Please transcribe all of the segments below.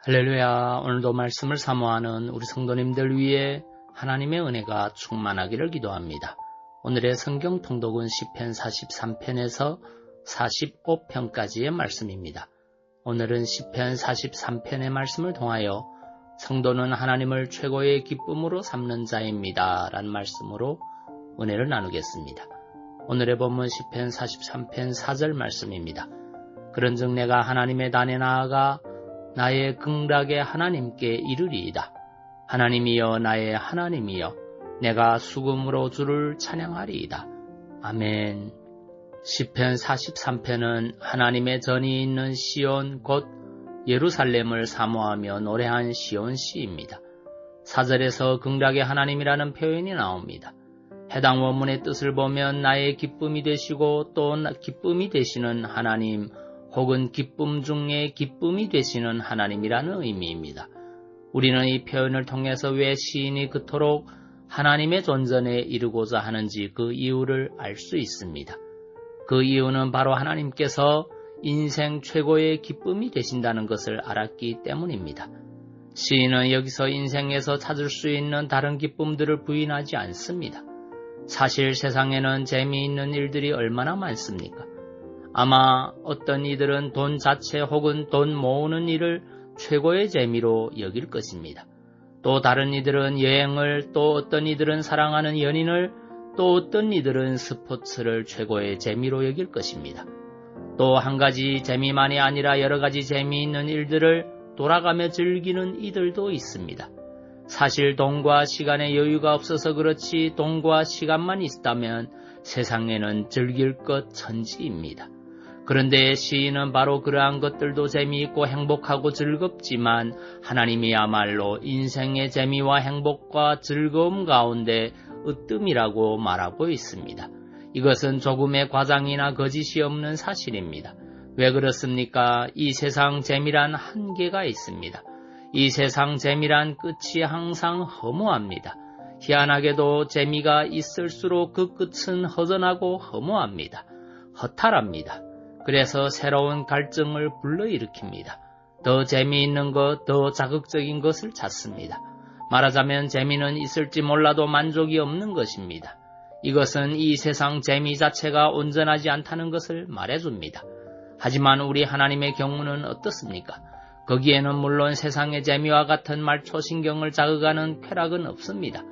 할렐루야. 오늘도 말씀을 사모하는 우리 성도님들 위해 하나님의 은혜가 충만하기를 기도합니다. 오늘의 성경 통독은 시편 43편에서 45편까지의 말씀입니다. 오늘은 시편 43편의 말씀을 통하여 성도는 하나님을 최고의 기쁨으로 삼는 자입니다 라는 말씀으로 은혜를 나누겠습니다. 오늘의 본문 시편 43편 4절 말씀입니다. 그런즉 내가 하나님의 단에 나아가 나의 극락의 하나님께 이르리이다. 하나님이여 나의 하나님이여 내가 수금으로 주를 찬양하리이다. 아멘. 시편 43편은 하나님의 전이 있는 시온 곧 예루살렘을 사모하며 노래한 시온 시입니다. 4절에서 극락의 하나님이라는 표현이 나옵니다. 해당 원문의 뜻을 보면 나의 기쁨이 되시고 또 기쁨이 되시는 하나님 혹은 기쁨 중에 기쁨이 되시는 하나님이라는 의미입니다. 우리는 이 표현을 통해서 왜 시인이 그토록 하나님의 존전에 이르고자 하는지 그 이유를 알 수 있습니다. 그 이유는 바로 하나님께서 인생 최고의 기쁨이 되신다는 것을 알았기 때문입니다. 시인은 여기서 인생에서 찾을 수 있는 다른 기쁨들을 부인하지 않습니다. 사실 세상에는 재미있는 일들이 얼마나 많습니까? 아마 어떤 이들은 돈 자체 혹은 돈 모으는 일을 최고의 재미로 여길 것입니다. 또 다른 이들은 여행을, 또 어떤 이들은 사랑하는 연인을, 또 어떤 이들은 스포츠를 최고의 재미로 여길 것입니다. 또 한 가지 재미만이 아니라 여러 가지 재미있는 일들을 돌아가며 즐기는 이들도 있습니다. 사실 돈과 시간의 여유가 없어서 그렇지 돈과 시간만 있다면 세상에는 즐길 것 천지입니다. 그런데 시인은 바로 그러한 것들도 재미있고 행복하고 즐겁지만 하나님이야말로 인생의 재미와 행복과 즐거움 가운데 으뜸이라고 말하고 있습니다. 이것은 조금의 과장이나 거짓이 없는 사실입니다. 왜 그렇습니까? 이 세상 재미란 한계가 있습니다. 이 세상 재미란 끝이 항상 허무합니다. 희한하게도 재미가 있을수록 그 끝은 허전하고 허무합니다. 허탈합니다. 그래서 새로운 갈증을 불러일으킵니다. 더 재미있는 것, 더 자극적인 것을 찾습니다. 말하자면 재미는 있을지 몰라도 만족이 없는 것입니다. 이것은 이 세상 재미 자체가 온전하지 않다는 것을 말해줍니다. 하지만 우리 하나님의 경우는 어떻습니까? 거기에는 물론 세상의 재미와 같은 말초신경을 자극하는 쾌락은 없습니다.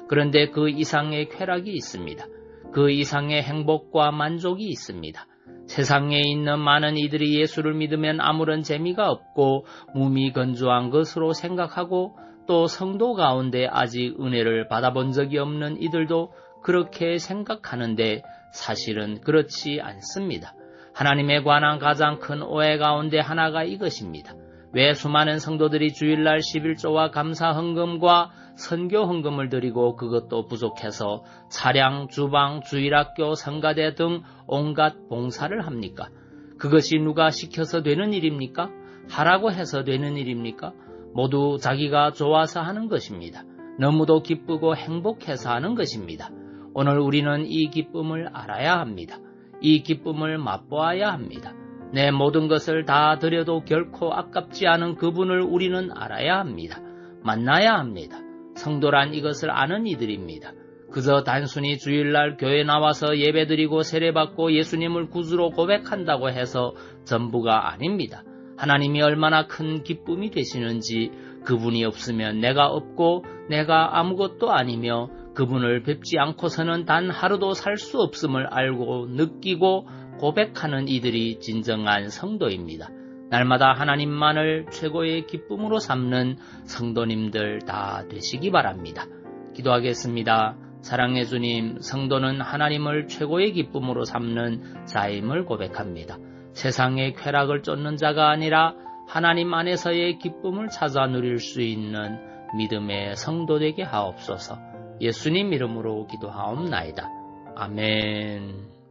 그런데 그 이상의 쾌락이 있습니다. 그 이상의 행복과 만족이 있습니다. 세상에 있는 많은 이들이 예수를 믿으면 아무런 재미가 없고 무미건조한 것으로 생각하고 또 성도 가운데 아직 은혜를 받아본 적이 없는 이들도 그렇게 생각하는데 사실은 그렇지 않습니다. 하나님에 관한 가장 큰 오해 가운데 하나가 이것입니다. 왜 수많은 성도들이 주일날 11조와 감사 헌금과 선교 헌금을 드리고 그것도 부족해서 차량, 주방, 주일학교, 성가대 등 온갖 봉사를 합니까? 그것이 누가 시켜서 되는 일입니까? 하라고 해서 되는 일입니까? 모두 자기가 좋아서 하는 것입니다. 너무도 기쁘고 행복해서 하는 것입니다. 오늘 우리는 이 기쁨을 알아야 합니다. 이 기쁨을 맛보아야 합니다. 내 모든 것을 다 드려도 결코 아깝지 않은 그분을 우리는 알아야 합니다. 만나야 합니다. 성도란 이것을 아는 이들입니다. 그저 단순히 주일날 교회 나와서 예배드리고 세례받고 예수님을 구주로 고백한다고 해서 전부가 아닙니다. 하나님이 얼마나 큰 기쁨이 되시는지 그분이 없으면 내가 없고 내가 아무것도 아니며 그분을 뵙지 않고서는 단 하루도 살 수 없음을 알고 느끼고 고백하는 이들이 진정한 성도입니다. 날마다 하나님만을 최고의 기쁨으로 삼는 성도님들 다 되시기 바랍니다. 기도하겠습니다. 사랑의 주님, 성도는 하나님을 최고의 기쁨으로 삼는 자임을 고백합니다. 세상의 쾌락을 쫓는 자가 아니라 하나님 안에서의 기쁨을 찾아 누릴 수 있는 믿음의 성도 되게 하옵소서. 예수님 이름으로 기도하옵나이다. 아멘.